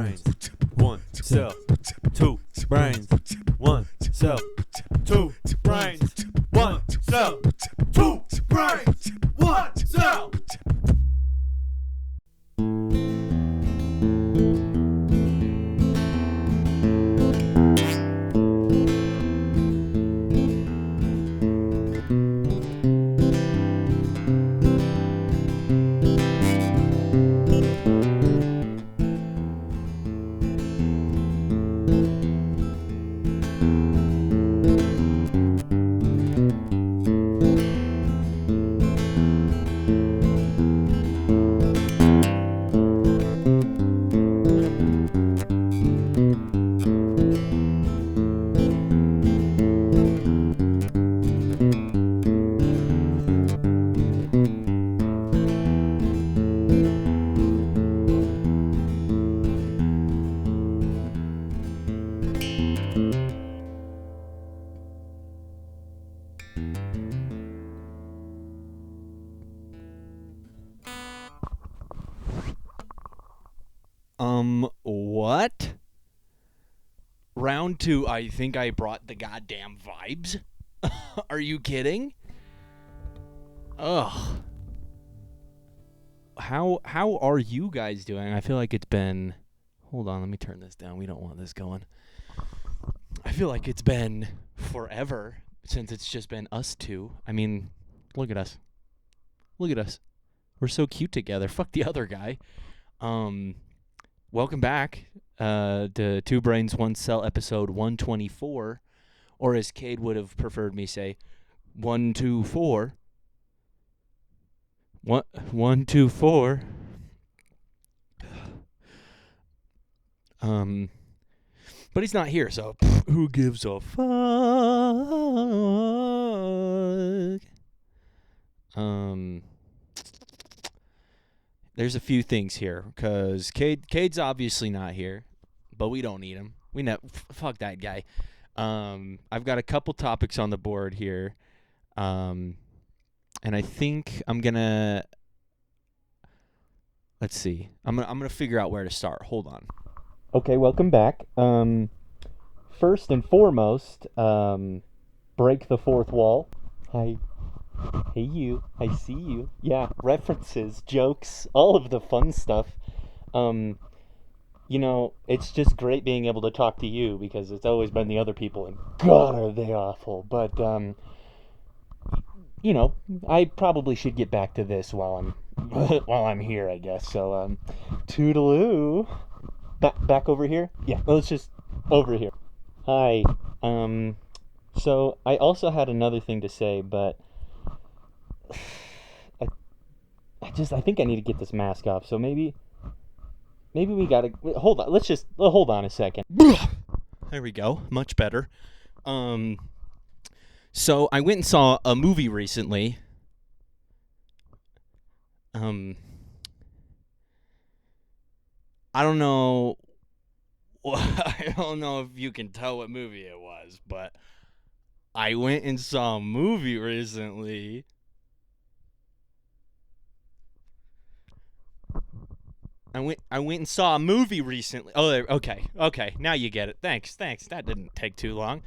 brains, one cell, two brains, one cell, two brains, one cell, two brains, one cell. What? Round 2, I think I brought the goddamn vibes. Are you kidding? Ugh. How are you guys doing? I feel like it's been... Hold on, let me turn this down. We don't want this going. I feel like it's been forever since it's just been us two. I mean, look at us. Look at us. We're so cute together. Fuck the other guy. Welcome back to Two Brains, One Cell, episode 124, or as Cade would have preferred me say, 124. 124. But he's not here, so who gives a fuck? There's a few things here, because Cade's obviously not here, but we don't need him. Fuck that guy. I've got a couple topics on the board here, and I think I'm gonna... Let's see. I'm gonna figure out where to start. Hold on. Okay, welcome back. First and foremost, break the fourth wall. Hi. Hey you, I see you. Yeah, references, jokes, all of the fun stuff. You know, it's just great being able to talk to you because it's always been the other people and God are they awful. But you know, I probably should get back to this while I'm here, I guess. So toodaloo. Back over here? Yeah, let's just over here. Hi. So I also had another thing to say, but I think I need to get this mask off. So maybe we gotta hold on. Let's just hold on a second. There we go. Much better. So I went and saw a movie recently. I don't know. I don't know if you can tell what movie it was, but I went and saw a movie recently. I went and saw a movie recently. Oh, okay. Now you get it. Thanks. That didn't take too long.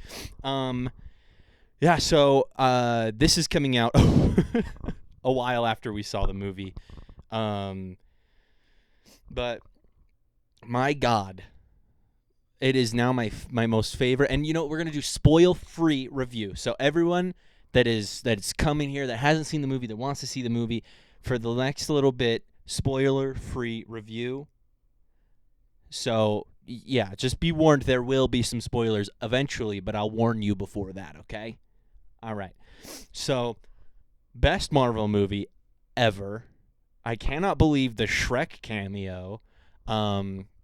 Yeah. So, this is coming out a while after we saw the movie. But my God, it is now my most favorite. And you know, we're gonna do spoil-free review. So everyone that's coming here that hasn't seen the movie, that wants to see the movie, for the next little bit, spoiler-free review. So, yeah, just be warned, there will be some spoilers eventually, but I'll warn you before that, okay? All right. So, best Marvel movie ever. I cannot believe the Shrek cameo.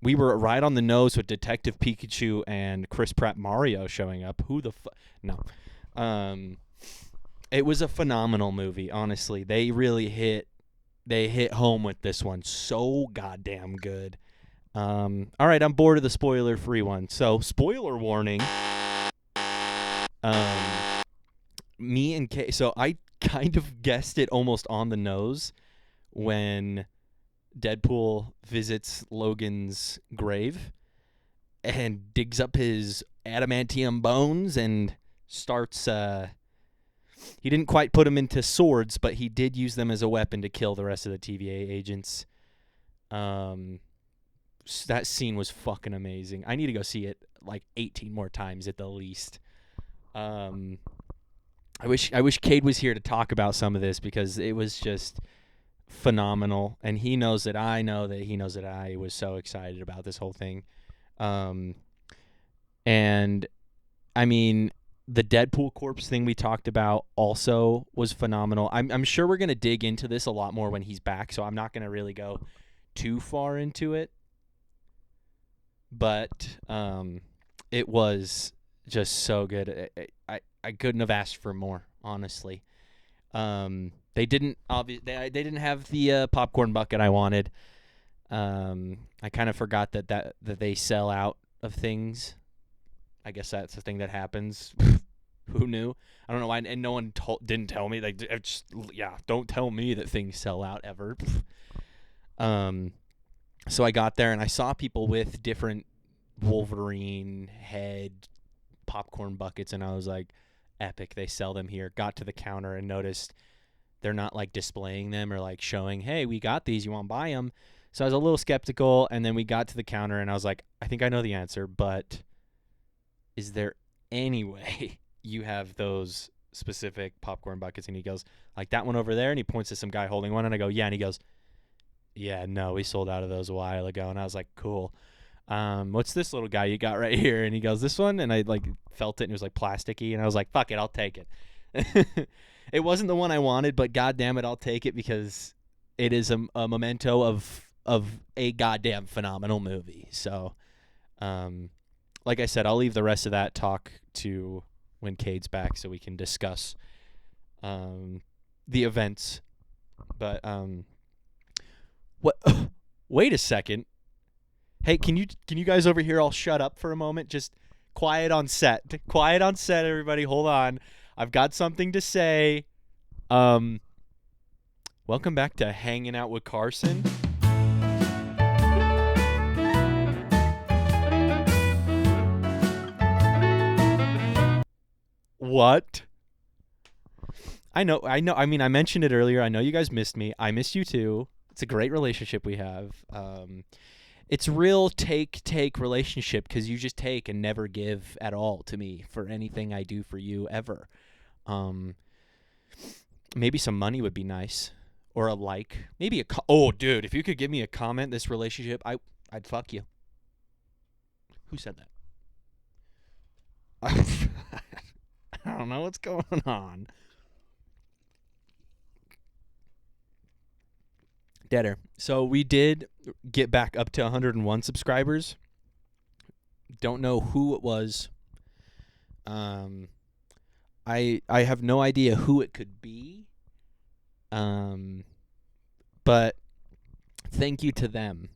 We were right on the nose with Detective Pikachu and Chris Pratt Mario showing up. Who the fuck? No. It was a phenomenal movie, honestly. They really hit home with this one. So goddamn good. All right, I'm bored of the spoiler-free one. So, spoiler warning. Me and Kay. So I kind of guessed it almost on the nose when Deadpool visits Logan's grave and digs up his adamantium bones and starts he didn't quite put them into swords, but he did use them as a weapon to kill the rest of the TVA agents. That scene was fucking amazing. I need to go see it like 18 more times at the least. I wish Cade was here to talk about some of this because it was just phenomenal, and he knows that I know that he knows that I was so excited about this whole thing. And I mean, the Deadpool corpse thing we talked about also was phenomenal. I'm sure we're going to dig into this a lot more when he's back, so I'm not going to really go too far into it. But it was just so good. I couldn't have asked for more, honestly. They didn't they didn't have the popcorn bucket I wanted. I kind of forgot that they sell out of things. I guess that's the thing that happens. Who knew? I don't know why, and no one didn't tell me. Like, don't tell me that things sell out ever. So I got there and I saw people with different Wolverine head popcorn buckets, and I was like, epic, they sell them here. Got to the counter and noticed they're not like displaying them or like showing, hey, we got these, you want to buy them? So I was a little skeptical, and then we got to the counter and I was like, I think I know the answer, but is there any way you have those specific popcorn buckets? And he goes, like that one over there, and he points to some guy holding one, and I go, yeah, and he goes, yeah, no, we sold out of those a while ago. And I was like, cool. What's this little guy you got right here? And he goes, this one, and I like felt it, and it was like plasticky, and I was like, fuck it, I'll take it. It wasn't the one I wanted, but goddamn it, I'll take it because it is a memento of a goddamn phenomenal movie. So, like I said, I'll leave the rest of that talk to when Cade's back so we can discuss the events. But what? Wait a second. Hey, can you guys over here all shut up for a moment? Just quiet on set. Quiet on set, everybody. Hold on. I've got something to say. Welcome back to Hanging Out with Carson. What? I know. I mean, I mentioned it earlier. I know you guys missed me. I missed you too. It's a great relationship we have. It's real take relationship because you just take and never give at all to me for anything I do for you ever. Maybe some money would be nice, or a like. Maybe oh, dude, if you could give me a comment, this relationship, I'd fuck you. Who said that? I don't know what's going on. Deader. So we did get back up to 101 subscribers. Don't know who it was. I have no idea who it could be. But thank you to them.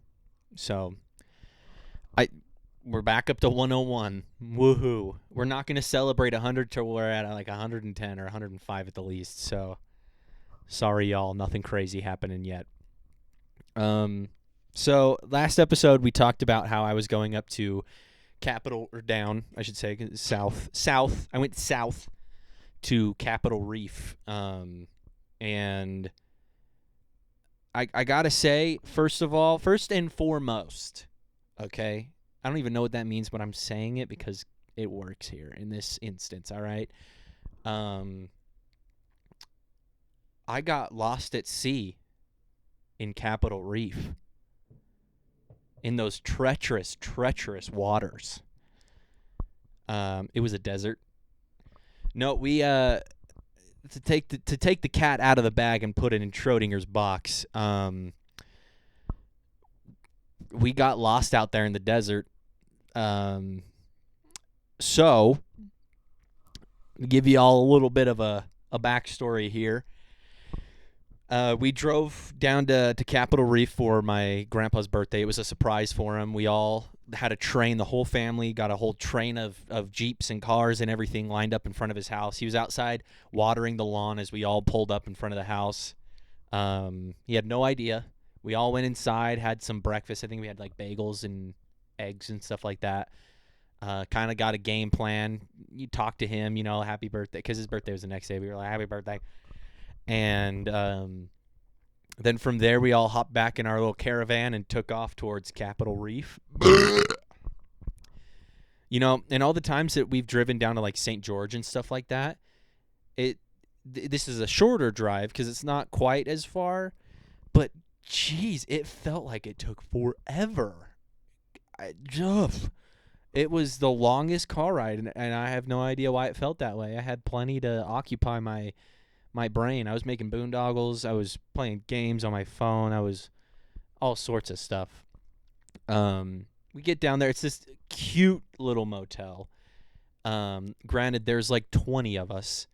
So we're back up to 101. Woohoo. We're not going to celebrate 100 till we're at like 110 or 105 at the least. So sorry, y'all. Nothing crazy happening yet. So last episode we talked about how I was going up to Capitol, or down, I should say, south. I went south to Capitol Reef. And I gotta say, first and foremost, okay, I don't even know what that means, but I'm saying it because it works here in this instance. All right. I got lost at sea in Capitol Reef, in those treacherous waters. It was a desert. No, we to take the cat out of the bag and put it in Schrodinger's box. We got lost out there in the desert. So give you all a little bit of a backstory here. We drove down to Capitol Reef for my grandpa's birthday. It was a surprise for him. We all had a train, the whole family got a whole train of Jeeps and cars and everything lined up in front of his house. He was outside watering the lawn as we all pulled up in front of the house. He had no idea We all went inside, had some breakfast. I think we had like bagels and eggs and stuff like that. Kind of got a game plan. You talk to him, happy birthday, because his birthday was the next day. We were like, happy birthday. And then from there, we all hopped back in our little caravan and took off towards Capitol Reef. And all the times that we've driven down to like St. George and stuff like that, this is a shorter drive because it's not quite as far, but jeez, it felt like it took forever. It was the longest car ride, and I have no idea why it felt that way. I had plenty to occupy my brain. I was making boondoggles. I was playing games on my phone. I was all sorts of stuff. We get down there. It's this cute little motel. Granted, there's like 20 of us,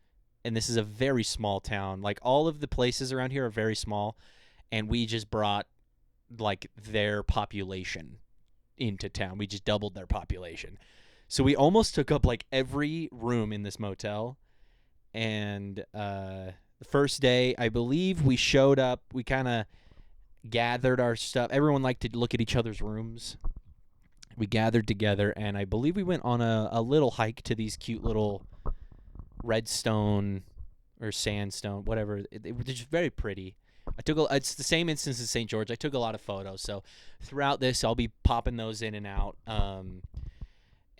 and this is a very small town. Like, all of the places around here are very small, and we just brought like their population into town. We just doubled their population. So we almost took up like every room in this motel. And the first day, I believe we showed up. We kind of gathered our stuff. Everyone liked to look at each other's rooms. We gathered together, and I believe we went on a little hike to these cute little redstone or sandstone, whatever. It was just very pretty. It's the same instance as St. George. I took a lot of photos, so throughout this, I'll be popping those in and out.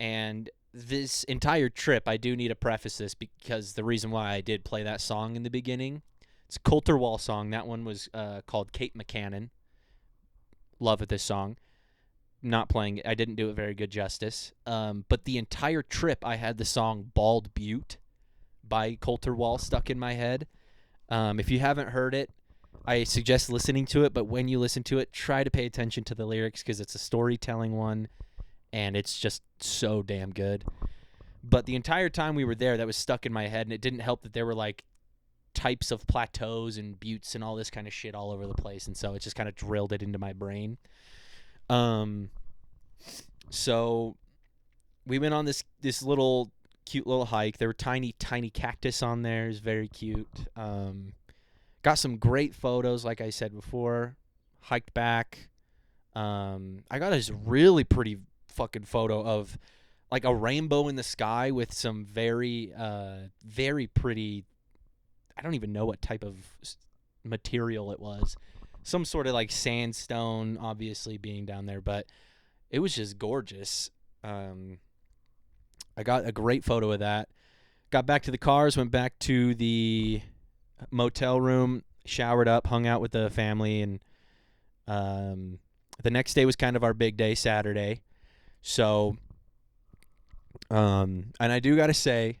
And this entire trip, I do need to preface this because the reason why I did play that song in the beginning, it's a Coulter Wall song. That one was called Kate McCannon. Love this song. Not playing it. I didn't do it very good justice. But the entire trip, I had the song Bald Butte by Coulter Wall stuck in my head. If you haven't heard it, I suggest listening to it, but when you listen to it, try to pay attention to the lyrics because it's a storytelling one, and it's just so damn good. But the entire time we were there, that was stuck in my head, and it didn't help that there were like types of plateaus and buttes and all this kind of shit all over the place, and so it just kind of drilled it into my brain. So we went on this little cute little hike. There were tiny cactus on there. It was very cute. Got some great photos, like I said before. Hiked back. I got this really pretty fucking photo of like a rainbow in the sky with some very, very pretty. I don't even know what type of material it was. Some sort of like sandstone, obviously being down there, but it was just gorgeous. I got a great photo of that. Got back to the cars, went back to the motel room, showered up, hung out with the family, and the next day was kind of our big day, Saturday. So, and I do gotta say,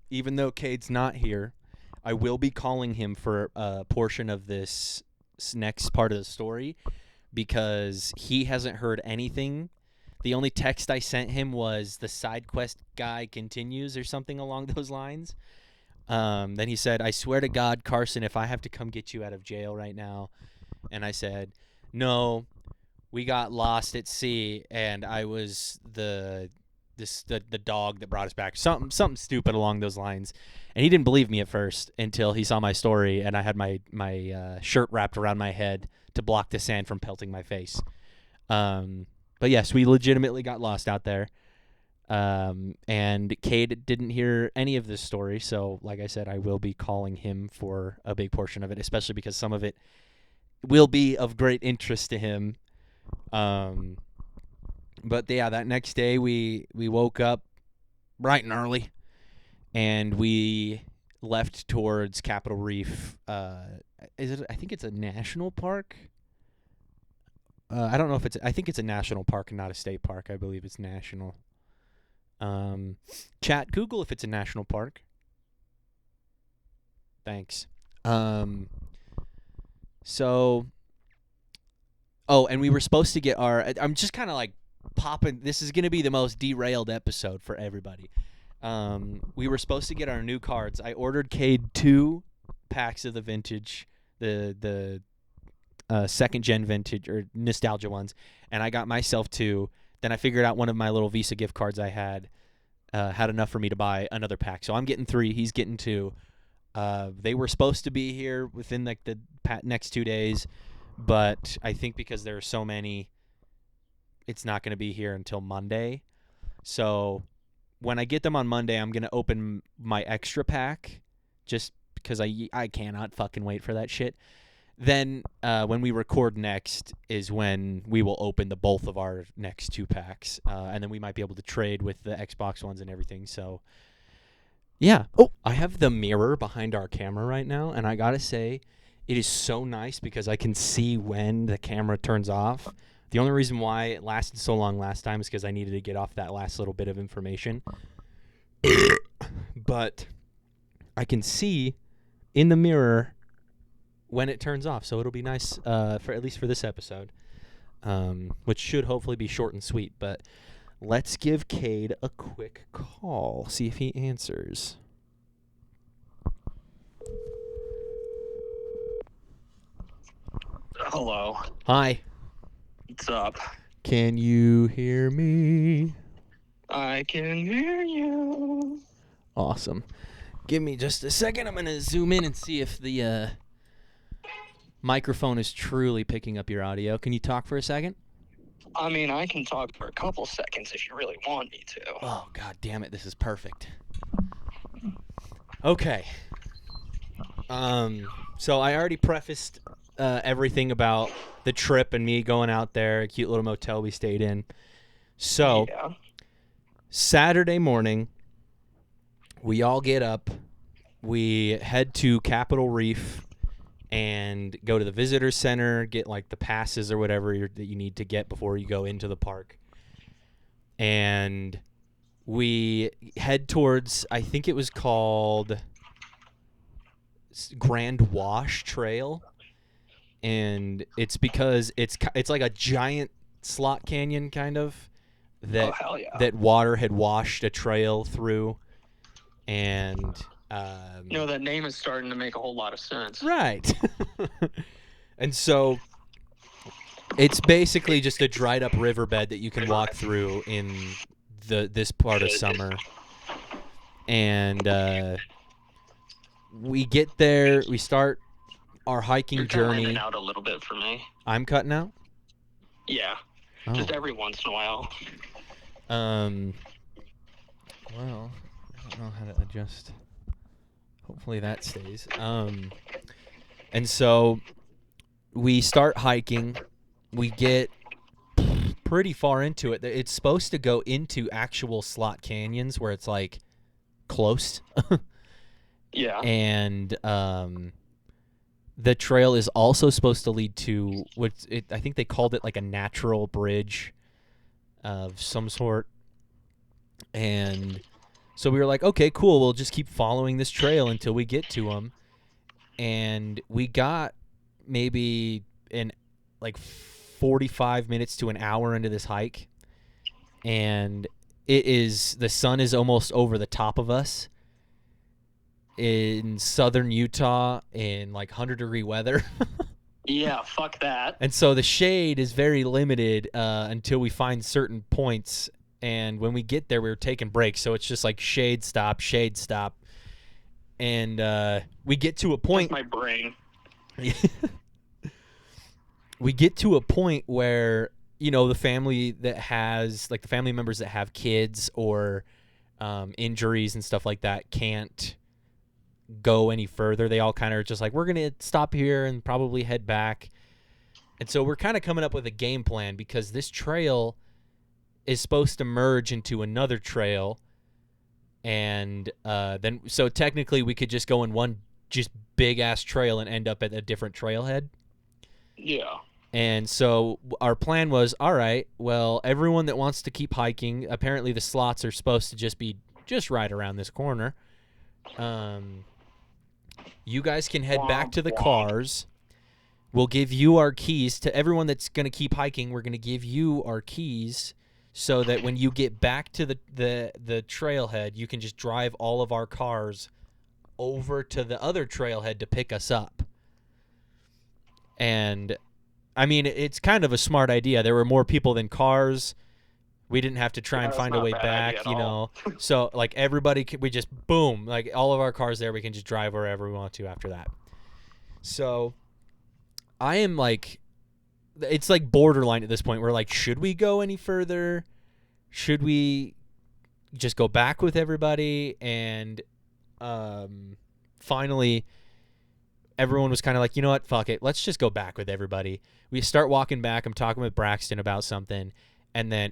even though Cade's not here, I will be calling him for a portion of this next part of the story because he hasn't heard anything. The only text I sent him was the side quest guy continues or something along those lines. Then he said, I swear to God, Carson, if I have to come get you out of jail right now. And I said, no, we got lost at sea, and I was the dog that brought us back. Something stupid along those lines. And he didn't believe me at first until he saw my story, and I had my shirt wrapped around my head to block the sand from pelting my face. But yes, we legitimately got lost out there. And Cade didn't hear any of this story, so like I said, I will be calling him for a big portion of it, especially because some of it will be of great interest to him. But yeah, that next day we woke up bright and early, and we left towards Capitol Reef. I think it's a national park. I don't know if I think it's a national park and not a state park. I believe it's national. Chat, Google if it's a national park. Thanks. So, and we were supposed to get I'm just kind of like popping. This is going to be the most derailed episode for everybody. We were supposed to get our new cards. I ordered Cade 2 packs of the vintage, the second gen vintage or nostalgia ones, and I got myself 2. Then I figured out one of my little Visa gift cards I had enough for me to buy another pack. So I'm getting 3. He's getting 2. They were supposed to be here within like the next 2 days, but I think because there are so many, it's not going to be here until Monday. So when I get them on Monday, I'm going to open my extra pack just because I cannot fucking wait for that shit. Then when we record next is when we will open the both of our next 2 packs. And then we might be able to trade with the Xbox ones and everything. So, yeah. Oh, I have the mirror behind our camera right now. And I got to say, it is so nice because I can see when the camera turns off. The only reason why it lasted so long last time is because I needed to get off that last little bit of information. But I can see in the mirror when it turns off, so it'll be nice for at least for this episode, which should hopefully be short and sweet. But let's give Cade a quick call, see if he answers. Hello. Hi. What's up? Can you hear me? I can hear you. Awesome. Give me just a second. I'm going to zoom in and see if the microphone is truly picking up your audio. Can you talk for a second? I mean, I can talk for a couple seconds if you really want me to. Oh, god damn it. This is perfect. Okay. So I already prefaced everything about the trip and me going out there, a cute little motel we stayed in. So, yeah. Saturday morning, we all get up, we head to Capitol Reef and go to the visitor center, get like the passes or whatever that you need to get before you go into the park. And we head towards, I think it was called Grand Wash Trail. And it's because it's like a giant slot canyon kind of that hell yeah. that water had washed a trail through. And that name is starting to make a whole lot of sense. Right. And so it's basically just a dried up riverbed that you can walk through in this part of summer. And we get there, we start our hiking journey. You're out a little bit for me. I'm cutting out? Yeah. Oh. Just every once in a while. Well, I don't know how to adjust. Hopefully that stays. And so we start hiking. We get pretty far into it. It's supposed to go into actual slot canyons where it's like close. Yeah. And the trail is also supposed to lead to I think they called it like a natural bridge of some sort. And so we were like, okay, cool. We'll just keep following this trail until we get to them. And we got maybe in like 45 minutes to an hour into this hike. And the sun is almost over the top of us in southern Utah in like 100-degree weather. Yeah, fuck that. And so the shade is very limited until we find certain points. And when we get there, we were taking breaks. So it's just like shade, stop. And we get to a point. That's my brain. We get to a point where, the family that has, like the family members that have kids or injuries and stuff like that can't go any further. They all kind of are just like, we're going to stop here and probably head back. And so we're kind of coming up with a game plan because this trail is supposed to merge into another trail. And then, so technically we could just go in one just big ass trail and end up at a different trailhead. Yeah. And so our plan was, all right, well, everyone that wants to keep hiking, apparently the slots are supposed to just be just right around this corner. You guys can head back to the cars. We'll give you our keys. To everyone that's going to keep hiking, we're going to give you our keys so that when you get back to the trailhead, you can just drive all of our cars over to the other trailhead to pick us up. And, I mean, it's kind of a smart idea. There were more people than cars. We didn't have to try and find a way back, So, like, everybody, we just, boom, like, all of our cars there, we can just drive wherever we want to after that. So, I am, like, it's like borderline at this point. We're like, should we go any further? Should we just go back with everybody? And finally, everyone was kind of like, you know what? Fuck it. Let's just go back with everybody. We start walking back. I'm talking with Braxton about something. And then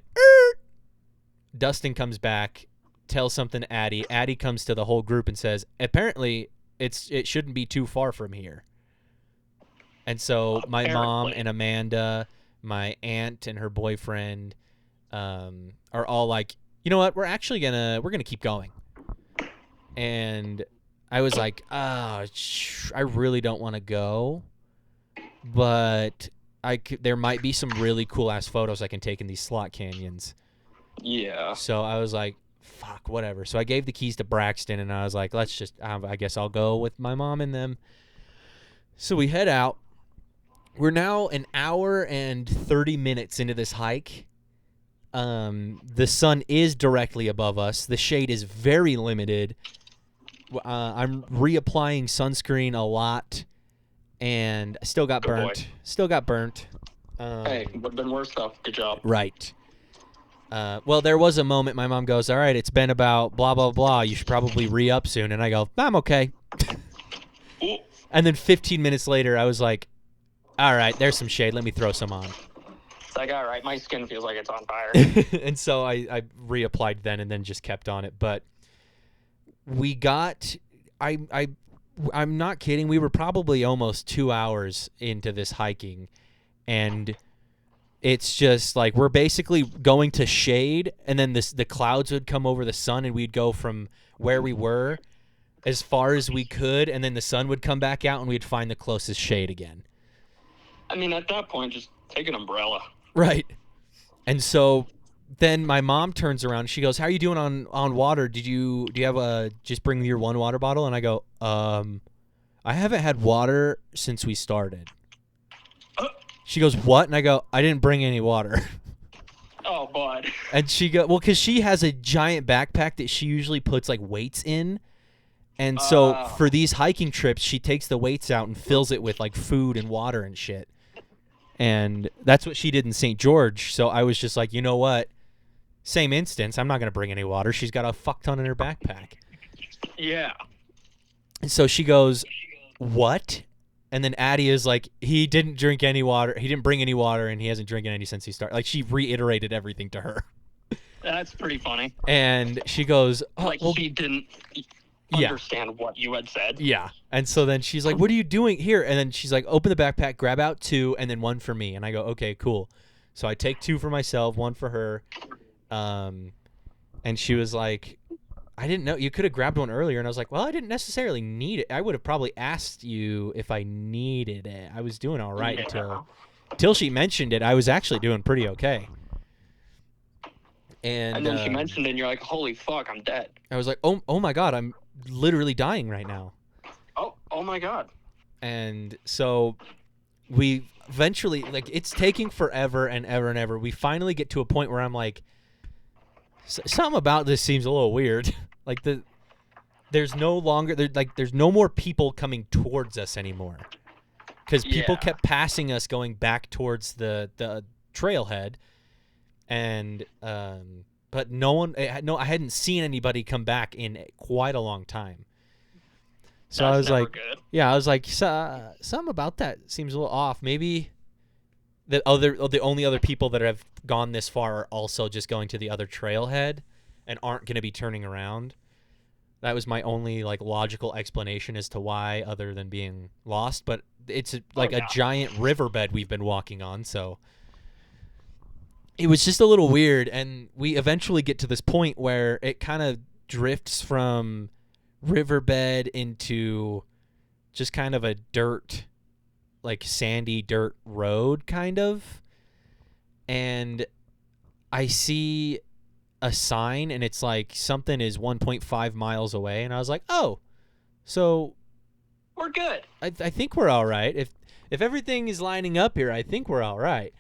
Dustin comes back, tells something to Addie. Addie comes to the whole group and says, apparently it shouldn't be too far from here. And so my mom and Amanda, my aunt and her boyfriend are all like, you know what? We're gonna keep going. And I was like, I really don't want to go, but there might be some really cool ass photos I can take in these slot canyons. Yeah. So I was like, fuck, whatever. So I gave the keys to Braxton, and I was like, I guess I'll go with my mom and them. So we head out. We're now an hour and 30 minutes into this hike. The sun is directly above us. The shade is very limited. I'm reapplying sunscreen a lot, and I still got burnt. Hey, would have been worse though. Good job. Right. Well, there was a moment my mom goes, all right, it's been about blah, blah, blah. You should probably re-up soon. And I go, I'm okay. And then 15 minutes later, I was like, all right, there's some shade. Let me throw some on. It's like, all right, my skin feels like it's on fire. And so I reapplied then and then just kept on it. But we got, I'm not kidding. We were probably almost 2 hours into this hiking. And it's just like we're basically going to shade, and then the clouds would come over the sun, and we'd go from where we were as far as we could, and then the sun would come back out, and we'd find the closest shade again. I mean, at that point, just take an umbrella. Right. And so then my mom turns around, and she goes, how are you doing on water? Do you have just bring your one water bottle? And I go, I haven't had water since we started. She goes, what? And I go, I didn't bring any water. Oh, bud. And she go, well, because she has a giant backpack that she usually puts like weights in. And so for these hiking trips, she takes the weights out and fills it with like food and water and shit. And that's what she did in St. George. So I was just like, you know what? Same instance. I'm not going to bring any water. She's got a fuck ton in her backpack. Yeah. And so she goes, what? And then Addie is like, he didn't drink any water. He didn't bring any water, and he hasn't drinking any since he started. Like, she reiterated everything to her. That's pretty funny. And she goes, she didn't understand what you had said. Yeah. And so then she's like, what are you doing here? And then she's like, open the backpack, grab out 2, and then 1 for me. And I go, okay, cool. So I take 2 for myself, 1 for her. And she was like, I didn't know. You could have grabbed one earlier. And I was like, well, I didn't necessarily need it. I would have probably asked you if I needed it. I was doing all right until she mentioned it. I was actually doing pretty okay. And then she mentioned it, and you're like, holy fuck, I'm dead. I was like, oh my God, I'm literally dying right now. Oh my God. And so we eventually, like, it's taking forever and ever and ever. We finally get to a point where I'm like, something about this seems a little weird. Like there's no more people coming towards us anymore, because people kept passing us going back towards the trailhead, and but I hadn't seen anybody come back in quite a long time. So I was like, I was like, something about that seems a little off. Maybe the only other people that have gone this far are also just going to the other trailhead and aren't going to be turning around. That was my only like logical explanation as to why, other than being lost. But it's a giant riverbed we've been walking on, so it was just a little weird. And we eventually get to this point where it kind of drifts from riverbed into just kind of a dirt, like sandy dirt road kind of. And I see a sign, and it's like something is 1.5 miles away, and I was like, oh, so we're good. I think we're all right. If everything is lining up here, I think we're all right.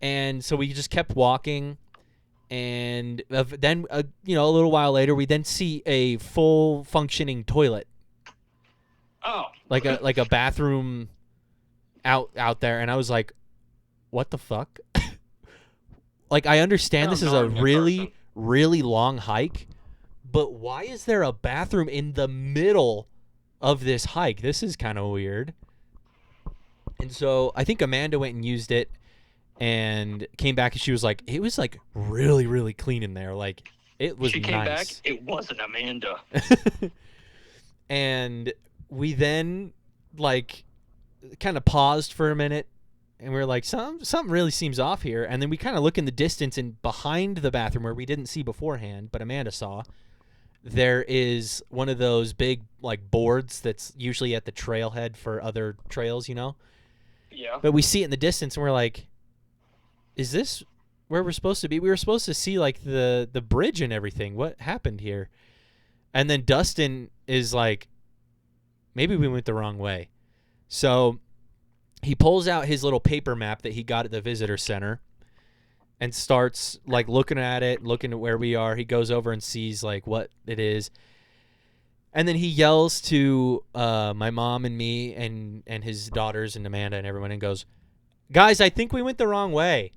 And so we just kept walking, and then a little while later, we then see a full functioning toilet. Oh, like a bathroom out there, and I was like, what the fuck? Like, I understand this is a really, really long hike, but why is there a bathroom in the middle of this hike? This is kind of weird. And so I think Amanda went and used it and came back, and she was like, it was like really, really clean in there. Like, it was nice. She came back, it wasn't Amanda. And we then, like, kind of paused for a minute, and we were like, something really seems off here. And then we kind of look in the distance, and behind the bathroom, where we didn't see beforehand, but Amanda saw, there is one of those big, like, boards that's usually at the trailhead for other trails, you know? Yeah. But we see it in the distance, and we're like, is this where we're supposed to be? We were supposed to see, like, the bridge and everything. What happened here? And then Dustin is like, maybe we went the wrong way. So he pulls out his little paper map that he got at the visitor center and starts, like, looking at it, looking at where we are. He goes over and sees, like, what it is. And then he yells to my mom and me and his daughters and Amanda and everyone and goes, guys, I think we went the wrong way.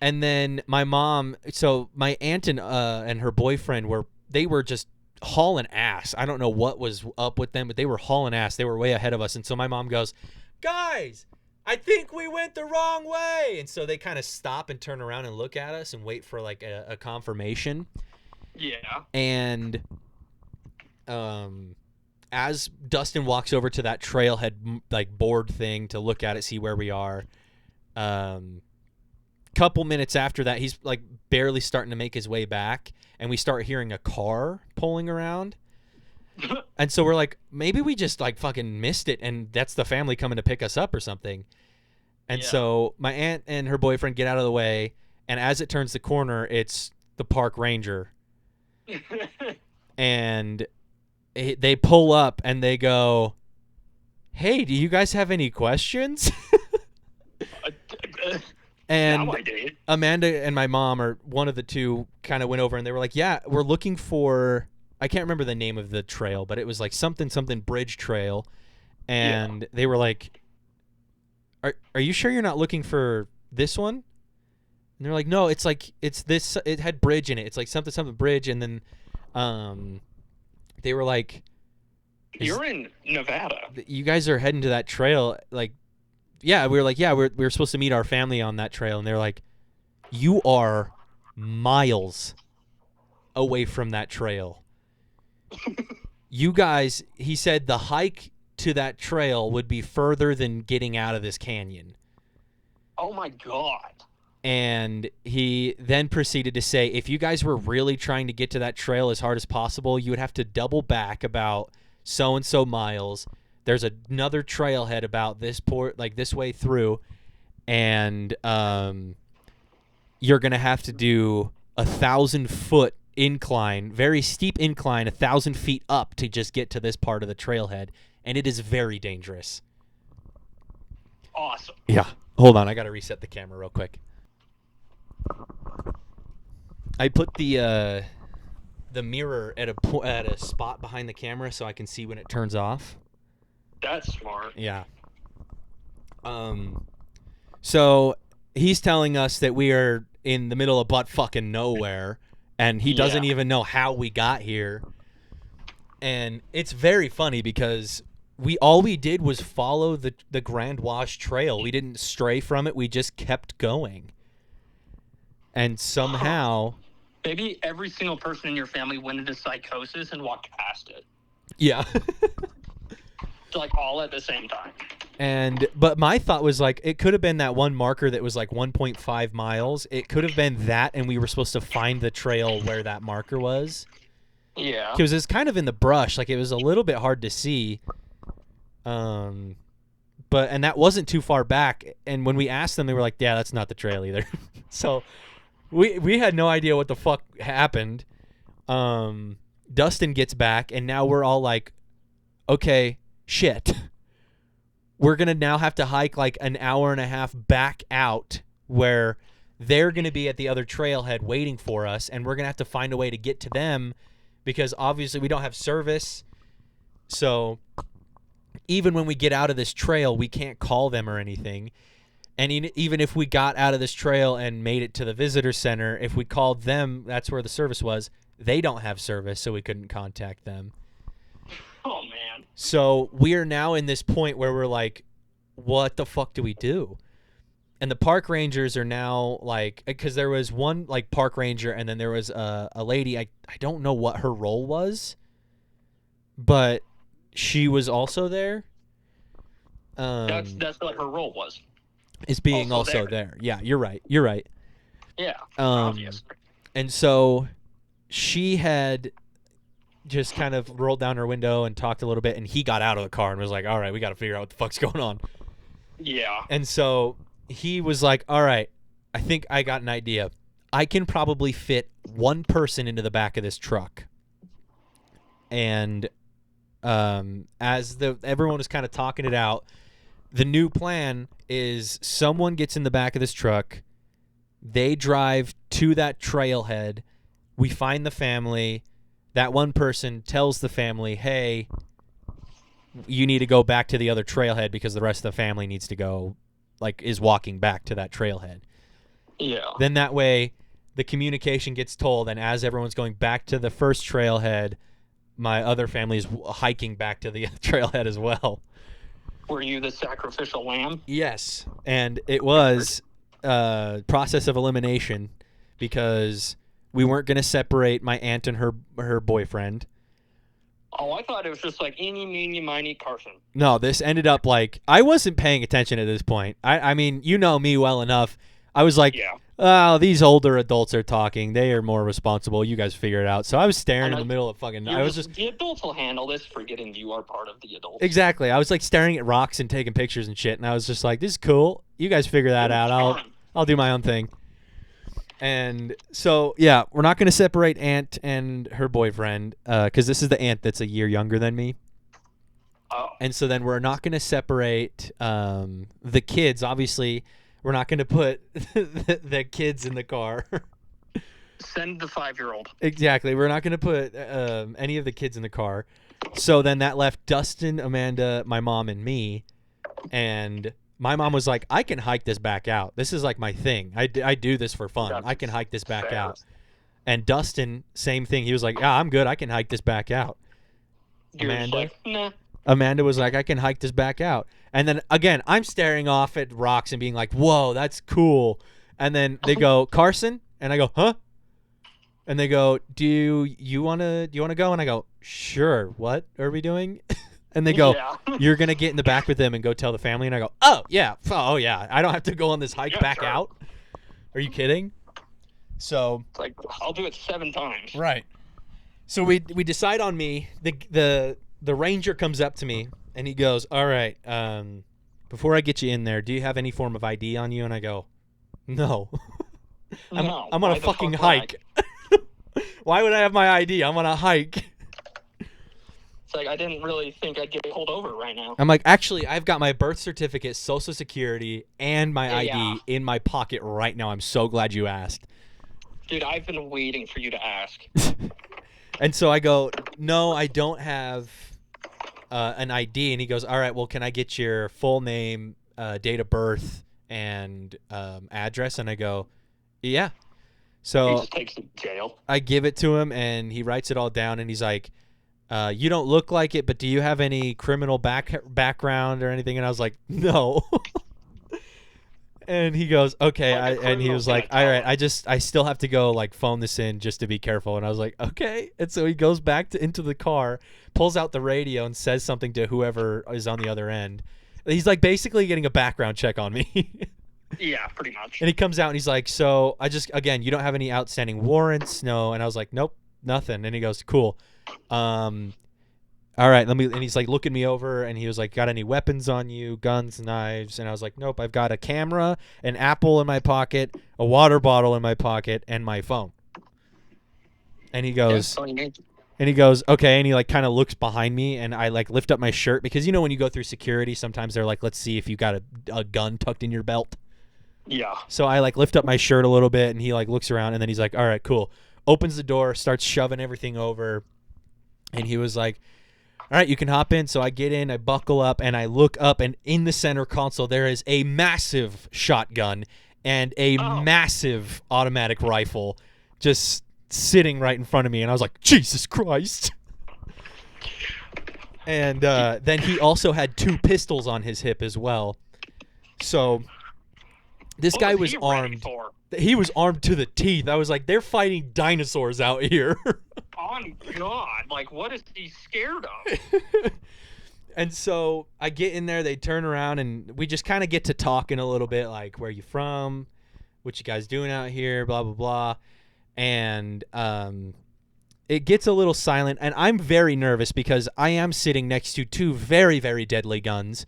And then my mom, so my aunt and her boyfriend were just hauling ass. I don't know what was up with them, but they were hauling ass. They were way ahead of us. And so my mom goes, guys, I think we went the wrong way. And so they kind of stop and turn around and look at us and wait for, like, a confirmation. Yeah. And as Dustin walks over to that trailhead, like, board thing to look at it, see where we are, couple minutes after that, he's, like, barely starting to make his way back, and we start hearing a car pulling around. And so we're like, maybe we just, like, fucking missed it, and that's the family coming to pick us up or something. And so my aunt and her boyfriend get out of the way, and as it turns the corner, it's the park ranger. And they pull up, and they go, hey, do you guys have any questions? And Amanda and my mom, or one of the two, kind of went over and they were like, yeah, we're looking for, I can't remember the name of the trail, but it was like something bridge trail. And they were like, are you sure you're not looking for this one? And they're like, no, it's like, it's this, it had bridge in it. It's like something bridge. And then they were like, you're in Nevada. You guys are heading to that trail, like, yeah, we were like, yeah, we were supposed to meet our family on that trail. And they're like, you are miles away from that trail. You guys, he said the hike to that trail would be further than getting out of this canyon. Oh, my God. And he then proceeded to say, if you guys were really trying to get to that trail as hard as possible, you would have to double back about so-and-so miles. There's another trailhead about this this way through, and you're gonna have to do 1,000-foot incline, very steep incline, 1,000 feet up to just get to this part of the trailhead, and it is very dangerous. Awesome. Yeah. Hold on, I gotta reset the camera real quick. I put the mirror at a spot behind the camera so I can see when it turns off. That's smart. Yeah. So he's telling us that we are in the middle of butt fucking nowhere, and he doesn't even know how we got here. And it's very funny because all we did was follow the Grand Wash Trail. We didn't stray from it. We just kept going. And somehow, maybe every single person in your family went into psychosis and walked past it. Yeah. Like all at the same time. But my thought was, like, it could have been that one marker that was like 1.5 miles. It could have been that, and we were supposed to find the trail where that marker was. Yeah. Because it's kind of in the brush. Like, it was a little bit hard to see. And that wasn't too far back. And when we asked them, they were like, yeah, that's not the trail either. So we had no idea what the fuck happened. Dustin gets back, and now we're all like, okay, shit. We're going to now have to hike like an hour and a half back out where they're going to be at the other trailhead waiting for us, and we're going to have to find a way to get to them because obviously we don't have service. So even when we get out of this trail, we can't call them or anything. And even if we got out of this trail and made it to the visitor center, if we called them, that's where the service was. They don't have service, so we couldn't contact them. Oh, man. So we are now in this point where we're like, what the fuck do we do? And the park rangers are now like, because there was one like park ranger, and then there was a lady. I don't know what her role was, but she was also there. That's what her role was. Is being also there. Yeah, you're right. Yeah, obvious. And so she had just kind of rolled down her window and talked a little bit, and he got out of the car and was like, all right, we got to figure out what the fuck's going on. Yeah. And so he was like, all right, I think I got an idea. I can probably fit one person into the back of this truck. And as everyone was kind of talking it out, the new plan is someone gets in the back of this truck. They drive to that trailhead. We find the family. That one person tells the family, hey, you need to go back to the other trailhead because the rest of the family needs to go, like, is walking back to that trailhead. Yeah. Then that way the communication gets told, and as everyone's going back to the first trailhead, my other family is hiking back to the trailhead as well. Were you the sacrificial lamb? Yes, and it was process of elimination because we weren't going to separate my aunt and her boyfriend. Oh, I thought it was just like eeny, meeny, miny, Carson. No, this ended up like I wasn't paying attention at this point. I mean, you know me well enough. I was like, yeah. Oh, these older adults are talking. They are more responsible. You guys figure it out. So I was staring in the middle of fucking. I was just. The adults will handle this, forgetting you are part of the adults. Exactly. I was like staring at rocks and taking pictures and shit, and I was just like, "This is cool. You guys figure that out. I'll do my own thing." And so yeah, we're not going to separate Aunt and her boyfriend because this is the aunt that's a year younger than me. Oh. And so then we're not going to separate the kids. Obviously, we're not going to put the kids in the car. Send the 5-year-old. Exactly. We're not going to put any of the kids in the car. So then that left Dustin, Amanda, my mom, and me. And my mom was like, I can hike this back out. This is like my thing. I do this for fun. I can hike this back out. And Dustin, same thing. He was like, yeah, I'm good. I can hike this back out. Amanda? Like, nah. Amanda was like, I can hike this back out. And then, again, I'm staring off at rocks and being like, whoa, that's cool. And then they go, Carson? And I go, huh? And they go, do you want to go? And I go, sure. What are we doing? And they go, yeah. You're going to get in the back with them and go tell the family? And I go, oh, yeah. I don't have to go on this hike back out. Are you kidding? So it's like, I'll do it 7 times. Right. So we decide on me. The ranger comes up to me and he goes, all right, before I get you in there, do you have any form of ID on you? And I go, no. I'm on a fucking hike. Why would I have my ID? I'm on a hike. It's like, I didn't really think I'd get pulled over right now. I'm like, actually, I've got my birth certificate, Social Security, and my ID in my pocket right now. I'm so glad you asked. Dude, I've been waiting for you to ask. And so I go, no, I don't have an ID. And he goes, all right, well, can I get your full name, date of birth, and address? And I go, yeah. So he just takes it to jail. I give it to him, and he writes it all down, and he's like, you don't look like it, but do you have any criminal background or anything? And I was like, no. And he goes, okay. And he was like, all right, I still have to go like phone this in just to be careful. And I was like, okay. And so he goes back into the car, pulls out the radio and says something to whoever is on the other end. He's like basically getting a background check on me. Yeah, pretty much. And he comes out and he's like, so again, you don't have any outstanding warrants? No. And I was like, nope, nothing. And he goes, cool. All right, and he's like looking me over and he was like, got any weapons on you, guns, knives? And I was like, nope, I've got a camera, an apple in my pocket, a water bottle in my pocket, and my phone. And he goes, okay. And he like kind of looks behind me and I like lift up my shirt because, you know, when you go through security, sometimes they're like, let's see if you got a gun tucked in your belt. Yeah. So I like lift up my shirt a little bit and he like looks around and then he's like, all right, cool. Opens the door, starts shoving everything over. And he was like, all right, you can hop in. So I get in, I buckle up, and I look up, and in the center console there is a massive shotgun and a massive automatic rifle just sitting right in front of me. And I was like, Jesus Christ. And then he also had 2 pistols on his hip as well. So this guy was armed. He was armed to the teeth. I was like, they're fighting dinosaurs out here. On God, like, what is he scared of? And so I get in there, they turn around, and we just kind of get to talking a little bit, like, where you from, what you guys doing out here, blah, blah, blah. And it gets a little silent, and I'm very nervous because I am sitting next to 2 very, very deadly guns,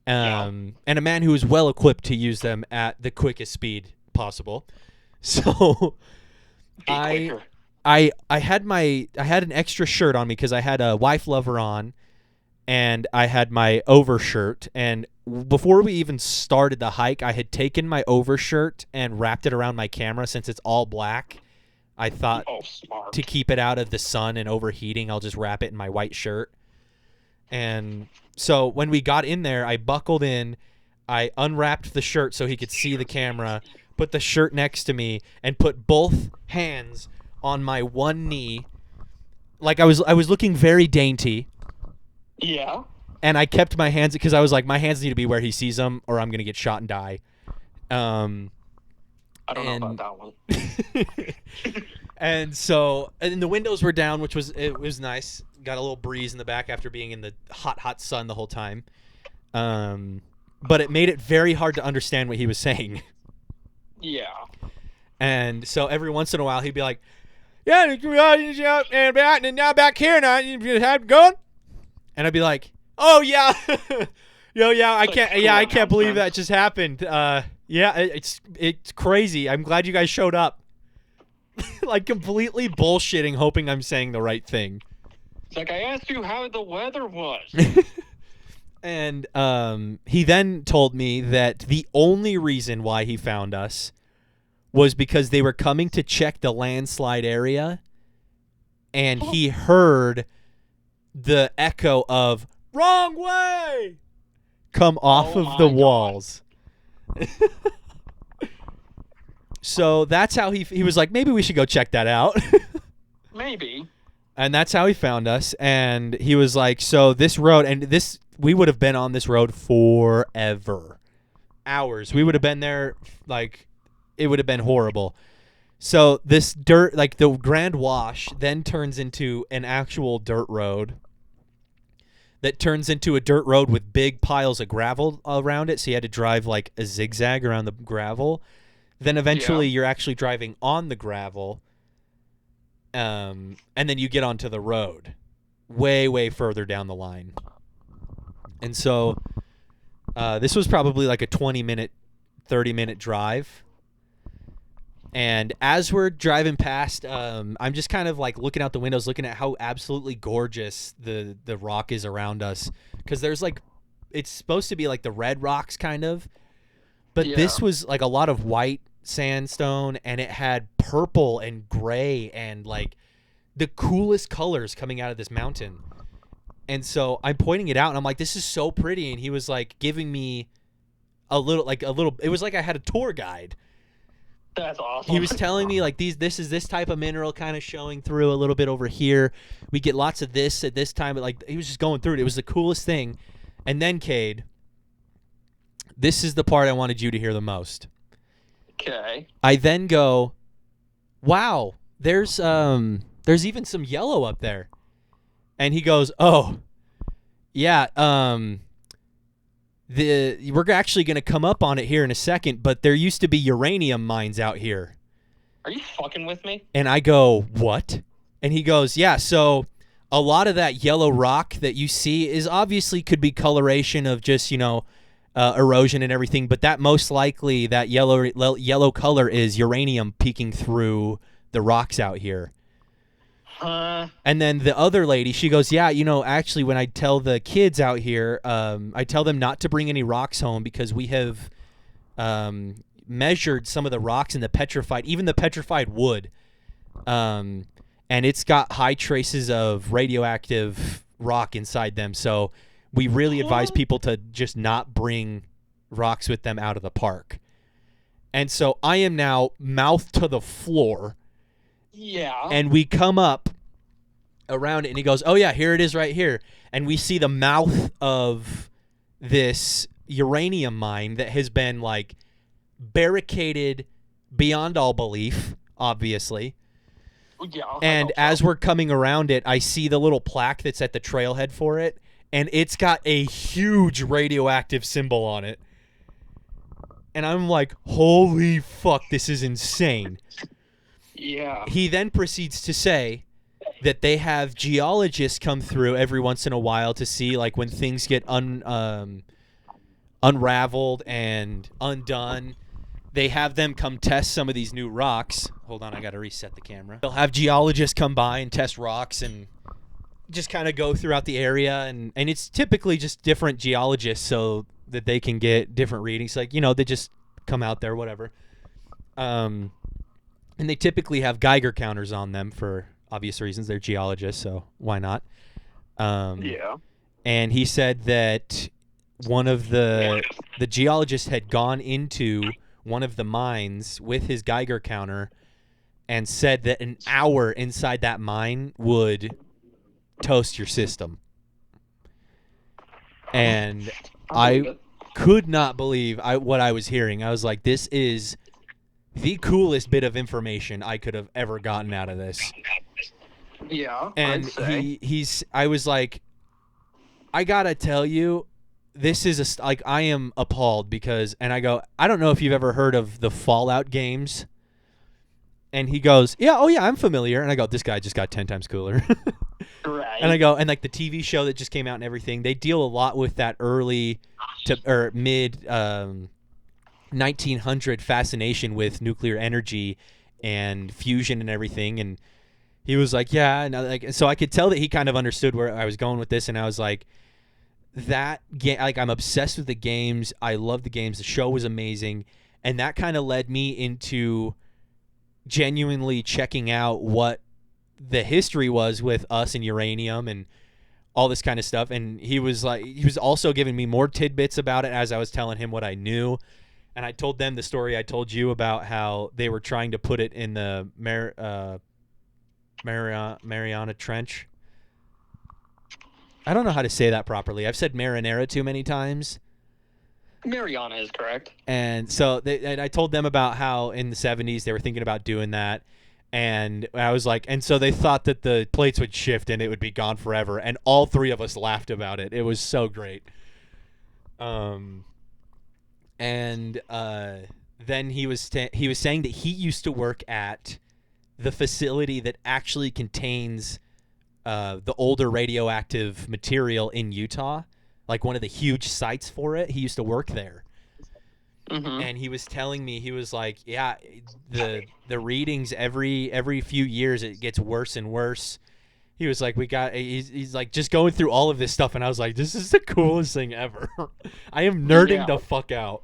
and a man who is well equipped to use them at the quickest speed possible. So I had an extra shirt on me because I had a wife lover on, and I had my overshirt. And before we even started the hike, I had taken my overshirt and wrapped it around my camera since it's all black. I thought to keep it out of the sun and overheating, I'll just wrap it in my white shirt. And so when we got in there, I buckled in, I unwrapped the shirt so he could see the camera, put the shirt next to me, and put both hands on my one knee. Like I was looking very dainty. Yeah. And I kept my hands because I was like, my hands need to be where he sees them, or I'm gonna get shot and die. I don't know about that one. And so, and the windows were down, which was nice. Got a little breeze in the back after being in the hot sun the whole time. But it made it very hard to understand what he was saying. Yeah. And so every once in a while he'd be like, "Yeah, and now back here now, you have going." And I'd be like, "Oh yeah, I can't believe that just happened. Yeah, it's crazy. I'm glad you guys showed up." Like completely bullshitting, hoping I'm saying the right thing. It's like, I asked you how the weather was. And he then told me that the only reason why he found us was because they were coming to check the landslide area, and he heard the echo of "wrong way" come off of the walls. So that's how he was like, maybe we should go check that out. Maybe. And that's how he found us. And he was like, so this road, and this, we would have been on this road forever. Hours. We would have been there, like, it would have been horrible. So this dirt, like the Grand Wash, then turns into an actual dirt road that turns into a dirt road with big piles of gravel around it. So you had to drive like a zigzag around the gravel. Then eventually you're actually driving on the gravel. And then you get onto the road way, way further down the line. And so this was probably like a 20-minute, 30-minute drive. And as we're driving past, I'm just kind of like looking out the windows, looking at how absolutely gorgeous the rock is around us. Because there's like, it's supposed to be like the red rocks kind of. But this was like a lot of white sandstone, and it had purple and gray and like the coolest colors coming out of this mountain. And so I'm pointing it out, and I'm like, this is so pretty. And he was like giving me a little, it was like I had a tour guide. That's awesome. He was telling me like this is this type of mineral kind of showing through a little bit over here. We get lots of this at this time, but like he was just going through it. It was the coolest thing. And then, Cade, this is the part I wanted you to hear the most. Okay. I then go, wow, there's even some yellow up there. And he goes, oh, yeah, we're actually going to come up on it here in a second, but there used to be uranium mines out here. Are you fucking with me? And I go, what? And he goes, yeah, so a lot of that yellow rock that you see is obviously could be coloration of just, erosion and everything, but that most likely that yellow color is uranium peeking through the rocks out here. And then the other lady, she goes, yeah, actually when I tell the kids out here, I tell them not to bring any rocks home because we have measured some of the rocks in even the petrified wood, and it's got high traces of radioactive rock inside them. So we really advise people to just not bring rocks with them out of the park. And so I am now mouth to the floor. Yeah. And we come up around it, and he goes, oh, yeah, here it is right here. And we see the mouth of this uranium mine that has been, like, barricaded beyond all belief, obviously. Yeah. And as we're coming around it, I see the little plaque that's at the trailhead for it, and it's got a huge radioactive symbol on it. And I'm like, holy fuck, this is insane. Yeah. He then proceeds to say that they have geologists come through every once in a while to see, like, when things get unraveled and undone. They have them come test some of these new rocks. Hold on, I got to reset the camera. They'll have geologists come by and test rocks and just kind of go throughout the area. And it's typically just different geologists so that they can get different readings. Like, you know, they just come out there, whatever. And they typically have Geiger counters on them for obvious reasons. They're geologists, so why not? Yeah. And he said that one of the geologists had gone into one of the mines with his Geiger counter and said that an hour inside that mine would toast your system. And I could not believe what I was hearing. I was like, this is the coolest bit of information I could have ever gotten out of this. Yeah. And I was like, I gotta tell you, this is like, I am appalled because, and I go, I don't know if you've ever heard of the Fallout games. And he goes, yeah, oh yeah, I'm familiar. And I go, this guy just got 10 times cooler. Right. And I go, and like the TV show that just came out and everything, they deal a lot with that early or mid 1900 fascination with nuclear energy and fusion and everything. And he was like, yeah, and like, so I could tell that he kind of understood where I was going with this. And I was like, that game, like, I'm obsessed with the games. I love the games. The show was amazing. And that kind of led me into genuinely checking out what the history was with us and uranium and all this kind of stuff. And he was also giving me more tidbits about it as I was telling him what I knew. And I told them the story I told you about how they were trying to put it in the Mariana Trench. I don't know how to say that properly. I've said marinara too many times. Mariana is correct. And so I told them about how in the 70s they were thinking about doing that. And I was like, and so they thought that the plates would shift and it would be gone forever. And all three of us laughed about it. It was so great. Then he was saying that he used to work at the facility that actually contains the older radioactive material in Utah, like one of the huge sites for it. He used to work there. Mm-hmm. And he was telling me, he was like, yeah, the readings every few years, it gets worse and worse. He was like, he's like just going through all of this stuff. And I was like, this is the coolest thing ever. I am nerding the fuck out.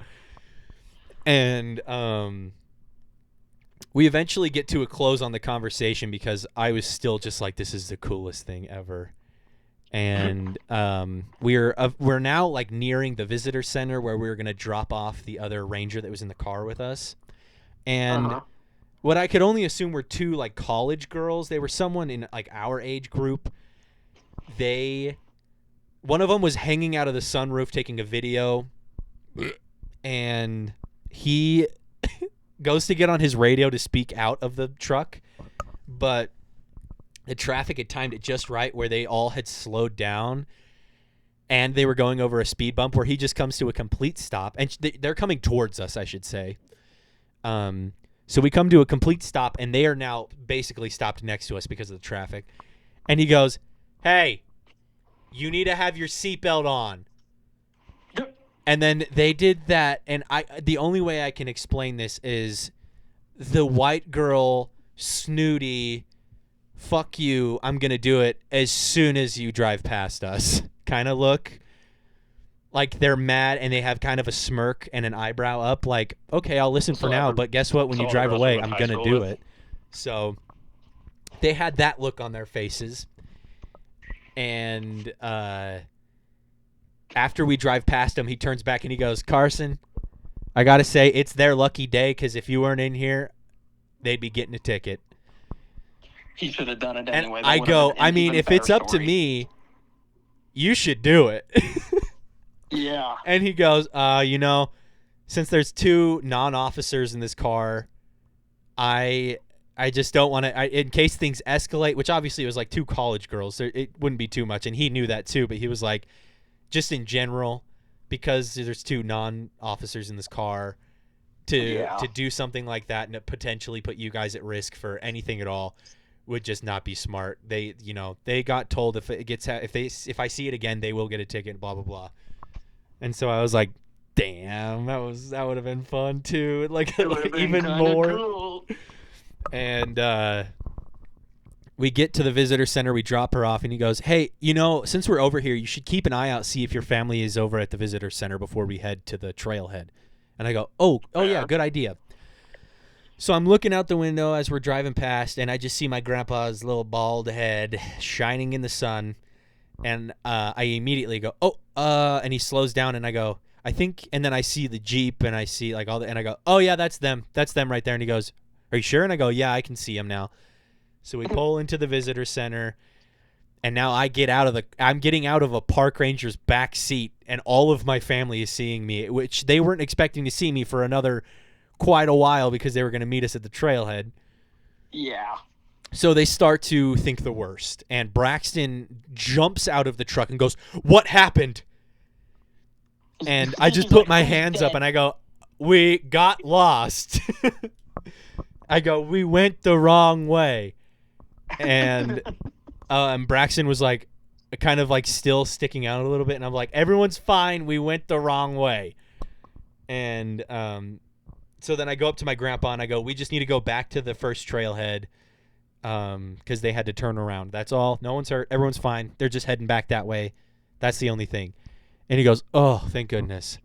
And we eventually get to a close on the conversation because I was still just like, this is the coolest thing ever. And we're now like nearing the visitor center where we were going to drop off the other ranger that was in the car with us. And what I could only assume were two like college girls. They were someone in like our age group. One of them was hanging out of the sunroof taking a video, and he goes to get on his radio to speak out of the truck, but the traffic had timed it just right where they all had slowed down and they were going over a speed bump where he just comes to a complete stop, and they're coming towards us, I should say. So we come to a complete stop and they are now basically stopped next to us because of the traffic. And he goes, "Hey, you need to have your seatbelt on." And then they did that, and the only way I can explain this is the white girl, snooty, fuck you, I'm going to do it as soon as you drive past us kind of look. Like they're mad and they have kind of a smirk and an eyebrow up like, okay, I'll listen for now, but guess what? When you drive away, I'm going to do it. So they had that look on their faces. And after we drive past him, he turns back and he goes, Carson, I got to say, it's their lucky day because if you weren't in here, they'd be getting a ticket. He should have done it And anyway. I go, I mean, if it's up to me, you should do it. Yeah. And he goes, you know, since there's 2 non-officers in this car, I just don't want to, in case things escalate, which obviously it was like 2 college girls, so it wouldn't be too much. And he knew that too, but he was like, just in general, because there's 2 non-officers in this car, to do something like that and potentially put you guys at risk for anything at all would just not be smart. They got told if I see it again, they will get a ticket, blah, blah, blah. And so I was like, damn, that would have been fun too. Like even more. Cool. And we get to the visitor center, we drop her off, and he goes, hey, you know, since we're over here, you should keep an eye out, see if your family is over at the visitor center before we head to the trailhead. And I go, oh yeah, good idea. So I'm looking out the window as we're driving past, and I just see my grandpa's little bald head shining in the sun. And I immediately go, and he slows down, and I go, I think, and then I see the Jeep, and I see like all the, and I go, oh yeah, that's them right there. And he goes, are you sure? And I go, yeah, I can see him now. So we pull into the visitor center, and now I'm getting out of a park ranger's back seat, and all of my family is seeing me, which they weren't expecting to see me for another quite a while because they were going to meet us at the trailhead. Yeah. So they start to think the worst, and Braxton jumps out of the truck and goes, what happened? And I just put my hands up and I go, we got lost. I go, we went the wrong way. And Braxton was like, kind of like still sticking out a little bit. And I'm like, everyone's fine. We went the wrong way. And so then I go up to my grandpa and I go, we just need to go back to the first trailhead. Because they had to turn around. That's all. No one's hurt. Everyone's fine. They're just heading back that way. That's the only thing. And he goes, oh, thank goodness.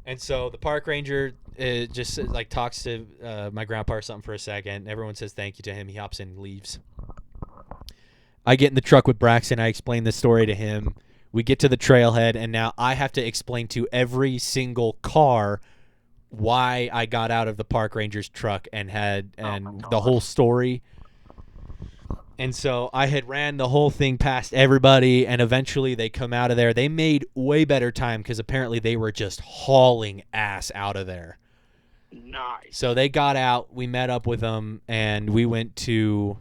And so the park ranger just like talks to my grandpa or something for a second. Everyone says thank you to him. He hops in and leaves. I get in the truck with Braxton. I explain the story to him. We get to the trailhead, and now I have to explain to every single car why I got out of the park ranger's truck and the whole story. And so I had ran the whole thing past everybody, and eventually they come out of there. They made way better time because apparently they were just hauling ass out of there. Nice. So they got out. We met up with them, and we went to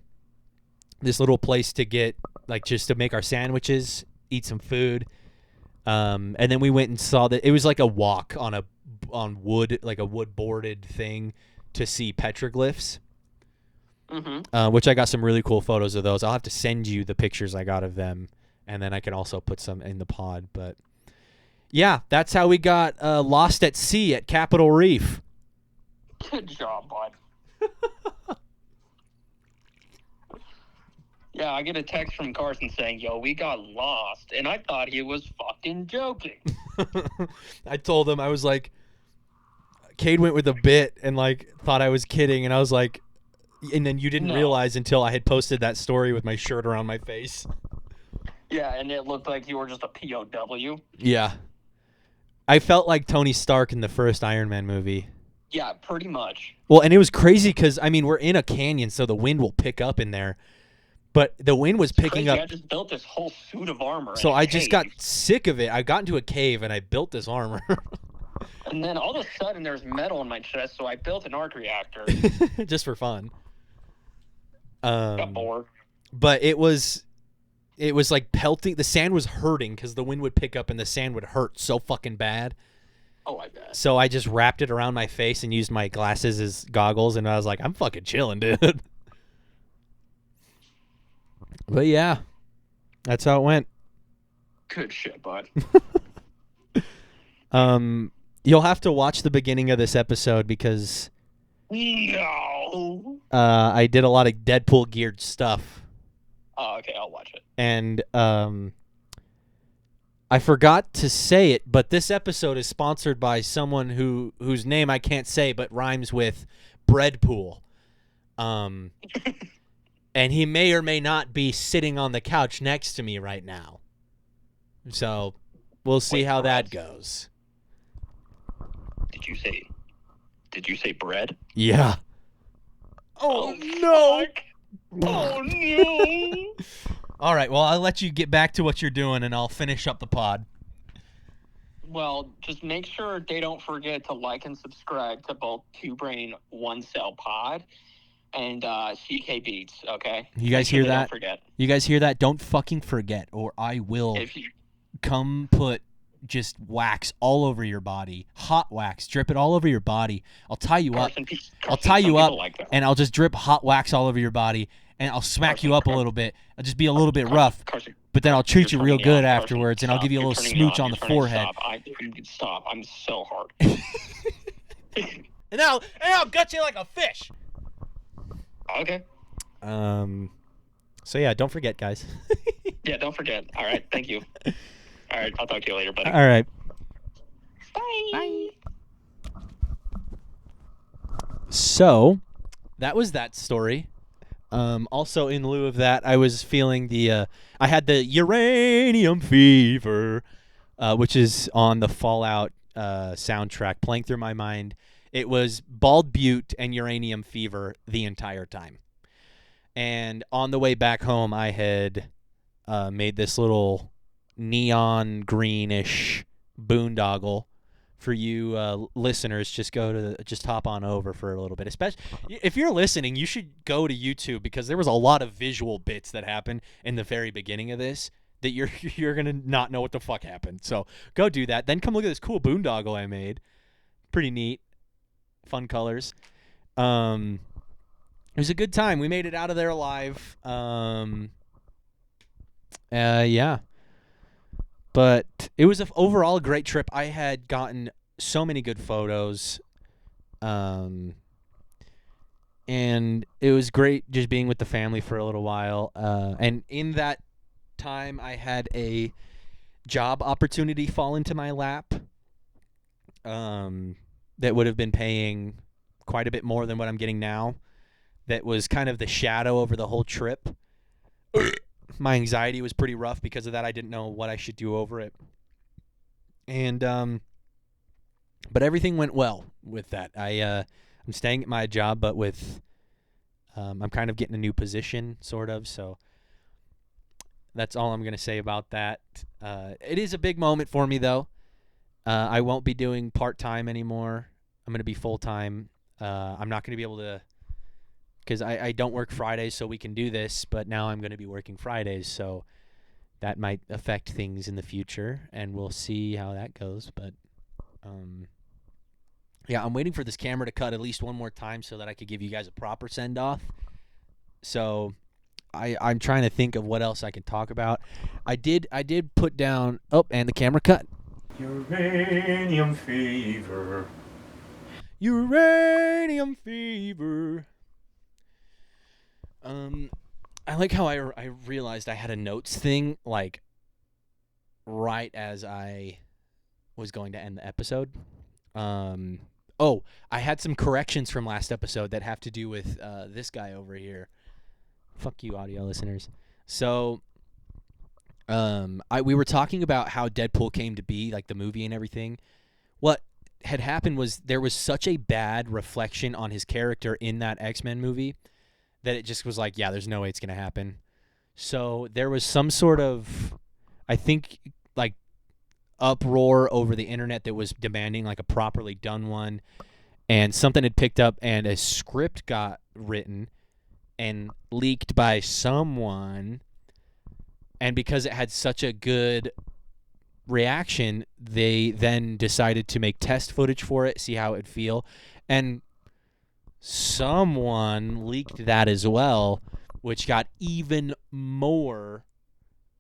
this little place to get, like, just to make our sandwiches, eat some food. And then we went and saw that it was like a walk on wood, like a wood boarded thing to see petroglyphs. Mm-hmm. Which I got some really cool photos of those. I'll have to send you the pictures I got of them, and then I can also put some in the pod. But yeah, that's how we got lost at sea at Capitol Reef. Good job, bud. Yeah, I get a text from Carson saying, yo, we got lost, and I thought he was fucking joking. I told him, I was like, Cade went with a bit and like thought I was kidding, and I was like, and then you didn't realize until I had posted that story with my shirt around my face. Yeah, and it looked like you were just a POW. Yeah. I felt like Tony Stark in the first Iron Man movie. Yeah, pretty much. Well, and it was crazy because, I mean, we're in a canyon, so the wind will pick up in there. But the wind was picking up. I just built this whole suit of armor. So I just got sick of it. I got into a cave, and I built this armor. And then all of a sudden, there's metal in my chest, so I built an arc reactor. Just for fun. Got bored. But it was like pelting. The sand was hurting because the wind would pick up and the sand would hurt so fucking bad. Oh, I bet. So I just wrapped it around my face and used my glasses as goggles, and I was like, I'm fucking chilling, dude. But yeah, that's how it went. Good shit, bud. You'll have to watch the beginning of this episode because no. I did a lot of Deadpool geared stuff. Oh, okay, I'll watch it. And I forgot to say it, but this episode is sponsored by someone whose name I can't say but rhymes with Breadpool. And he may or may not be sitting on the couch next to me right now. So we'll see how that goes. Did you say bread? Yeah. Oh no. Oh no. All right, well, I'll let you get back to what you're doing, and I'll finish up the pod. Well, just make sure they don't forget to like and subscribe to both Two Brain One Cell Pod and CK Beats, okay? You guys hear that? Don't forget. You guys hear that? Don't fucking forget, or I will come put just wax all over your body. Hot wax. Drip it all over your body. I'll tie you up. I'll tie you up, and I'll just drip hot wax all over your body, and I'll smack you up a little bit. I'll just be a little bit rough. But then I'll treat you real good afterwards, and I'll give you a little smooch on the forehead. Stop. I'm so hard. And I'll gut you like a fish. Okay. So yeah, don't forget, guys. Yeah, don't forget. All right. Thank you. All right. I'll talk to you later, buddy. All right. Bye. So that was that story. Also, in lieu of that, I was feeling I had the uranium fever, which is on the Fallout soundtrack, playing through my mind. It was Bald Butte and uranium fever the entire time. And on the way back home, I had made this little neon greenish boondoggle for you listeners. Just hop on over for a little bit. Especially if you're listening, you should go to YouTube, because there was a lot of visual bits that happened in the very beginning of this that you're gonna not know what the fuck happened. So go do that. Then come look at this cool boondoggle I made. Pretty neat, fun colors. It was a good time. We made it out of there alive. Yeah. But it was overall a great trip. I had gotten so many good photos. And it was great just being with the family for a little while. And in that time, I had a job opportunity fall into my lap that would have been paying quite a bit more than what I'm getting now. That was kind of the shadow over the whole trip. My anxiety was pretty rough because of that. I didn't know what I should do over it. And but everything went well with that. I'm staying at my job, but with I'm kind of getting a new position, sort of. So that's all I'm going to say about that. It is a big moment for me, though. I won't be doing part-time anymore. I'm going to be full-time. I'm not going to be able to, because I don't work Fridays, so we can do this, but now I'm going to be working Fridays, so that might affect things in the future, and we'll see how that goes. But yeah, I'm waiting for this camera to cut at least one more time so that I could give you guys a proper send-off. So I'm trying to think of what else I can talk about. I did put down, and the camera cut. Uranium fever. Uranium fever. I like how I realized I had a notes thing, like, right as I was going to end the episode. I had some corrections from last episode that have to do with this guy over here. Fuck you, audio listeners. So, we were talking about how Deadpool came to be, like the movie and everything. What had happened was there was such a bad reflection on his character in that X-Men movie that it just was like, yeah, there's no way it's going to happen. So there was some sort of, I think, like, uproar over the internet that was demanding, like, a properly done one. And something had picked up, and a script got written and leaked by someone. And because it had such a good reaction, they then decided to make test footage for it, see how it would feel. And someone leaked that as well, which got even more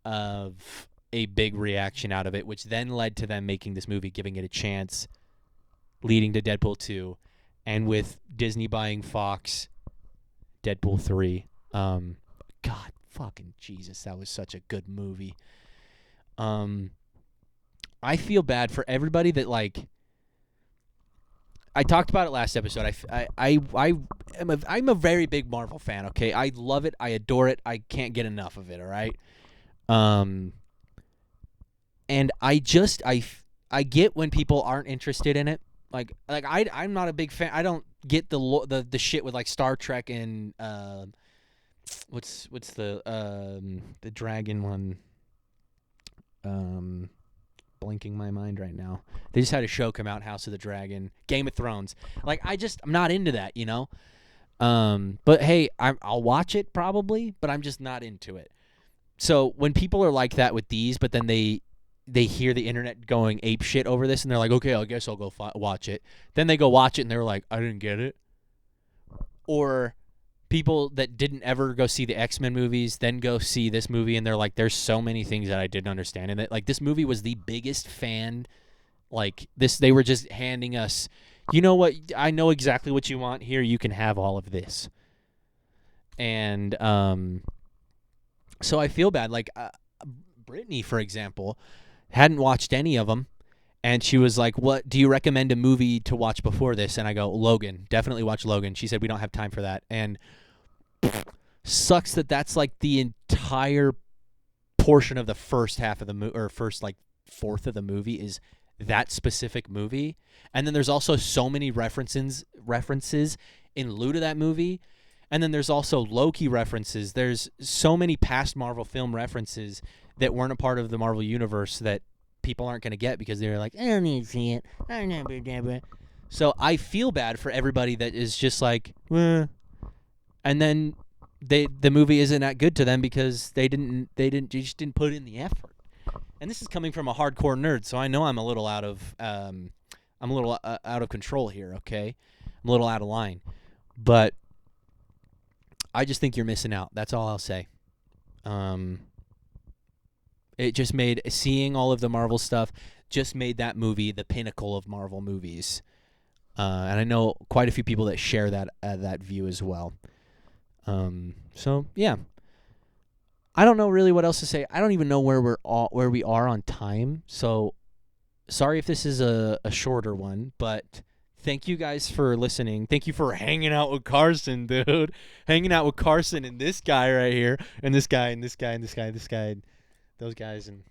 of a big reaction out of it, which then led to them making this movie, giving it a chance, leading to Deadpool 2, and with Disney buying Fox, Deadpool 3. God fucking Jesus, that was such a good movie. I feel bad for everybody that, like, I talked about it last episode. I'm a very big Marvel fan. Okay, I love it. I adore it. I can't get enough of it. All right. And I get when people aren't interested in it. I'm not a big fan. I don't get the shit with like Star Trek and what's the dragon one. Blinking my mind right now. They just had a show come out, House of the Dragon, Game of Thrones. Like I'm not into that, you know. But hey, I'll watch it probably, but I'm just not into it. So when people are like that with these, but then they hear the internet going ape shit over this, and they're like, okay, I guess I'll go watch it. Then they go watch it, and they're like, I didn't get it. Or people that didn't ever go see the X-Men movies, then go see this movie, and they're like, there's so many things that I didn't understand in it. Like, this movie was the biggest fan. Like, they were just handing us, you know what, I know exactly what you want. Here, you can have all of this. And so I feel bad. Like, Brittany, for example, hadn't watched any of them. And she was like, what, do you recommend a movie to watch before this? And I go, Logan. Definitely watch Logan. She said, we don't have time for that. And sucks that that's like the entire portion of the first half of the movie, or first like fourth of the movie is that specific movie. And then there's also so many references in lieu to that movie. And then there's also Loki references. There's so many past Marvel film references that weren't a part of the Marvel universe that people aren't going to get because they're like, I don't need to see it. So I feel bad for everybody that is just like, and then the movie isn't that good to them because they just didn't put in the effort. And this is coming from a hardcore nerd, so I know I'm a little out of control here. Okay, I'm a little out of line, but I just think you're missing out. That's all I'll say. It just made seeing all of the Marvel stuff just made that movie the pinnacle of Marvel movies, and I know quite a few people that share that view as well. So yeah, I don't know really what else to say. I don't even know where we are on time. So sorry if this is a shorter one, but thank you guys for listening. Thank you for hanging out with CARSEN, dude. Hanging out with CARSEN and this guy right here, and this guy, and this guy, and this guy, and this guy. Those guys and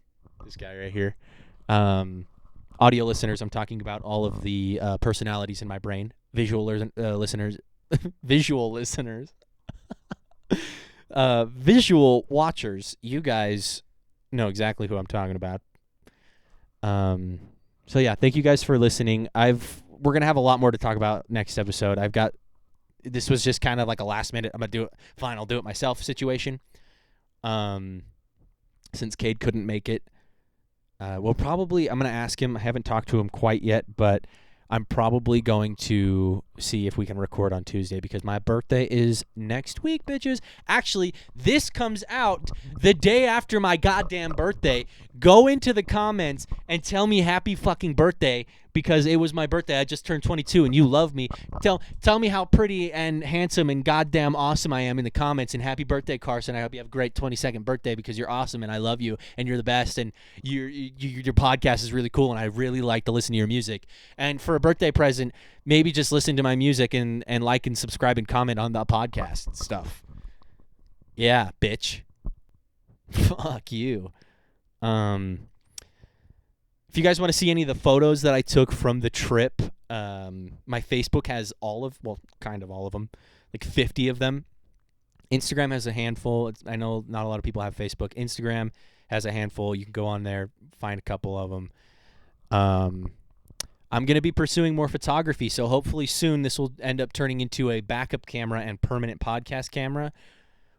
this guy right here. Audio listeners, I'm talking about all of the personalities in my brain. Visual listeners. Visual listeners. Visual watchers. You guys know exactly who I'm talking about. So yeah, thank you guys for listening. We're going to have a lot more to talk about next episode. This was just kind of like a last minute, I'm going to do it. Fine, I'll do it myself situation. Since Cade couldn't make it. I'm going to ask him. I haven't talked to him quite yet, but I'm probably going to see if we can record on Tuesday because my birthday is next week, bitches. Actually, this comes out the day after my goddamn birthday. Go into the comments and tell me happy fucking birthday because it was my birthday. I just turned 22 and you love me. Tell me how pretty and handsome and goddamn awesome I am in the comments, and happy birthday, CARSEN. I hope you have a great 22nd birthday because you're awesome and I love you and you're the best, and your podcast is really cool and I really like to listen to your music. And for a birthday present, maybe just listen to my music and like and subscribe and comment on the podcast and stuff. Yeah, bitch. Fuck you. If you guys want to see any of the photos that I took from the trip, my Facebook has kind of all of them, like 50 of them. Instagram has a handful. I know not a lot of people have Facebook. Instagram has a handful. You can go on there, find a couple of them. I'm going to be pursuing more photography, so hopefully soon this will end up turning into a backup camera and permanent podcast camera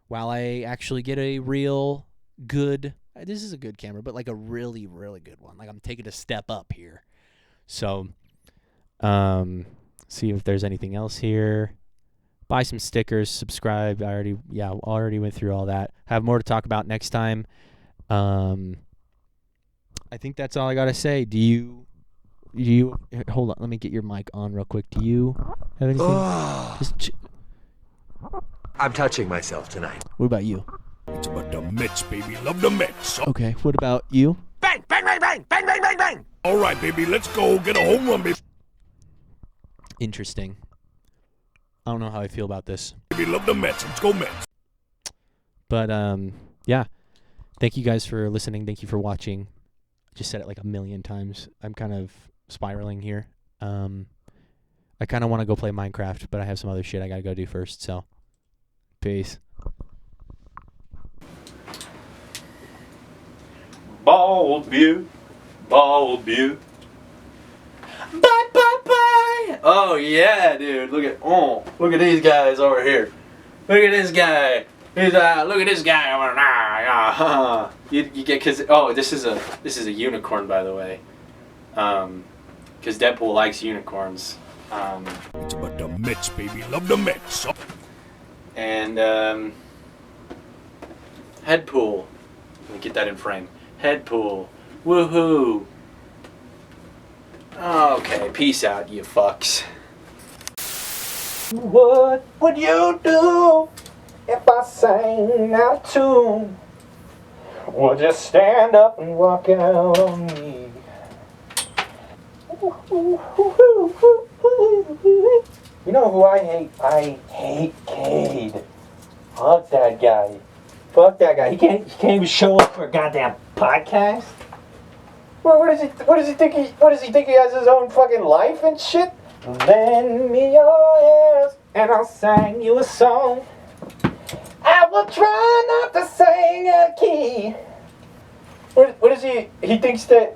while I actually get a real good, this is a good camera, but like a really, really good one. Like I'm taking a step up here. So, see if there's anything else here. Buy some stickers, subscribe. I already went through all that. Have more to talk about next time. I think that's all I got to say. Do you hold on, let me get your mic on real quick. Do you have anything? I'm touching myself tonight. What about you? It's about the Mets, baby. Love the Mets. Okay, what about you? Bang, bang, bang, bang, bang, bang, bang, bang. All right, baby. Let's go get a home run, baby. Interesting. I don't know how I feel about this. Baby, love the Mets. Let's go Mets. But yeah. Thank you guys for listening. Thank you for watching. I just said it like a million times. I'm kind of spiraling here. I kind of want to go play Minecraft, but I have some other shit I got to go do first. So, peace. Bald view. Bald view. Bye, bye, bye. Oh, yeah, dude. Look at these guys over here. Look at this guy. Look at this guy over there. You get, cause this is a unicorn, by the way. Cause Deadpool likes unicorns. It's about the Mets, baby. Love the Mets. And Headpool. Let me get that in frame. Headpool. Woohoo. Okay, peace out, you fucks. What would you do if I sang out of tune? Would you stand up and walk out on me? You know who I hate? I hate Cade. Fuck that guy. Fuck that guy. He can't even show up for a goddamn podcast. Well, what does he think he has his own fucking life and shit? Lend me your ears and I'll sing you a song. I will try not to sing a key. What is he? He thinks that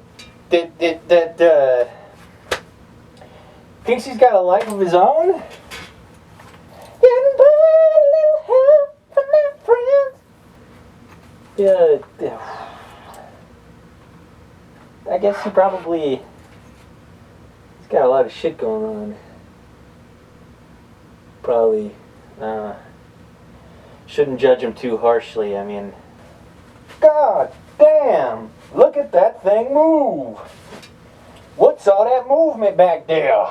thinks he's got a life of his own. Getting by a little help from my friends. Yeah. I guess he's got a lot of shit going on. Probably shouldn't judge him too harshly. I mean, God damn, look at that thing move. What's all that movement back there?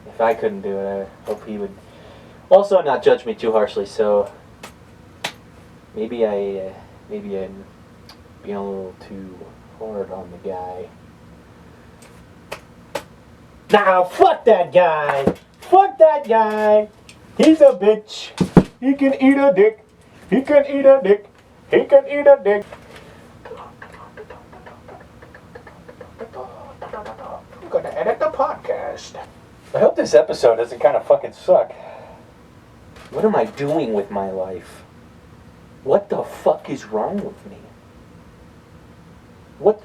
If I couldn't do it, I hope he would also not judge me too harshly. So maybe I'm being a little too hard on the guy. Nah, fuck that guy. Fuck that guy. He's a bitch. He can eat a dick. He can eat a dick. He can eat a dick. I'm gonna edit the podcast. I hope this episode doesn't kind of fucking suck. What am I doing with my life? What the fuck is wrong with me? What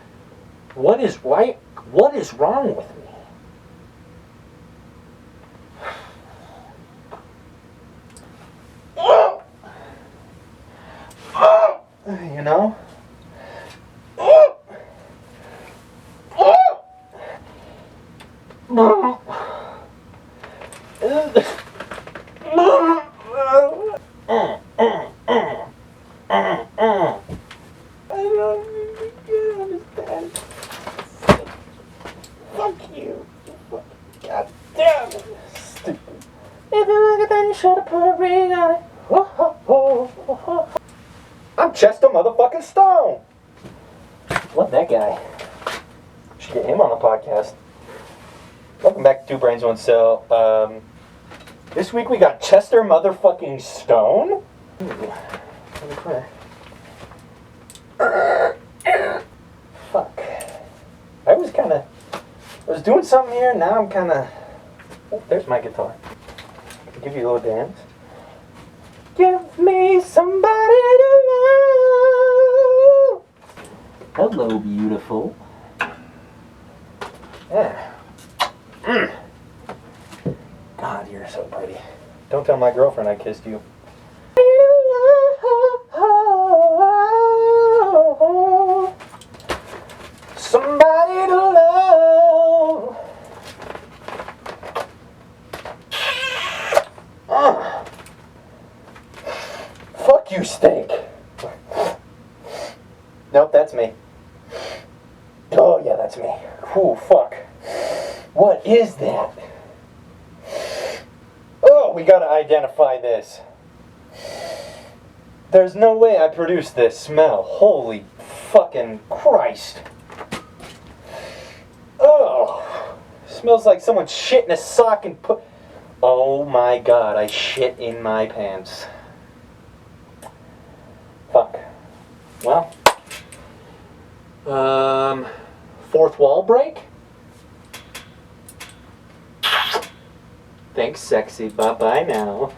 is wrong with me? You know? I don't understand. Fuck you. God damn it. Stupid. If you look at that, you should have put a ring on it. I'm Chester motherfucking Stone. Love that guy. Should get him on the podcast. Welcome back to Two Brains, One Cell. This week we got Chester motherfucking Stone. Fuck. I was doing something here, now I'm kinda... Oh, there's my guitar. I'll give you a little dance. Give me somebody to love. Hello, beautiful. Yeah. God, you're so pretty. Don't tell my girlfriend I kissed you. Somebody to love. Fuck you, stink. Nope, that's me. Oh, yeah, that's me. Ooh, fuck. What is that? Oh, we gotta identify this. There's no way I produced this smell. Holy fucking Christ. Oh, smells like someone shit in a sock and put... Oh my god, I shit in my pants. Fuck. Well. Fourth wall break? Thanks, sexy. Bye-bye now.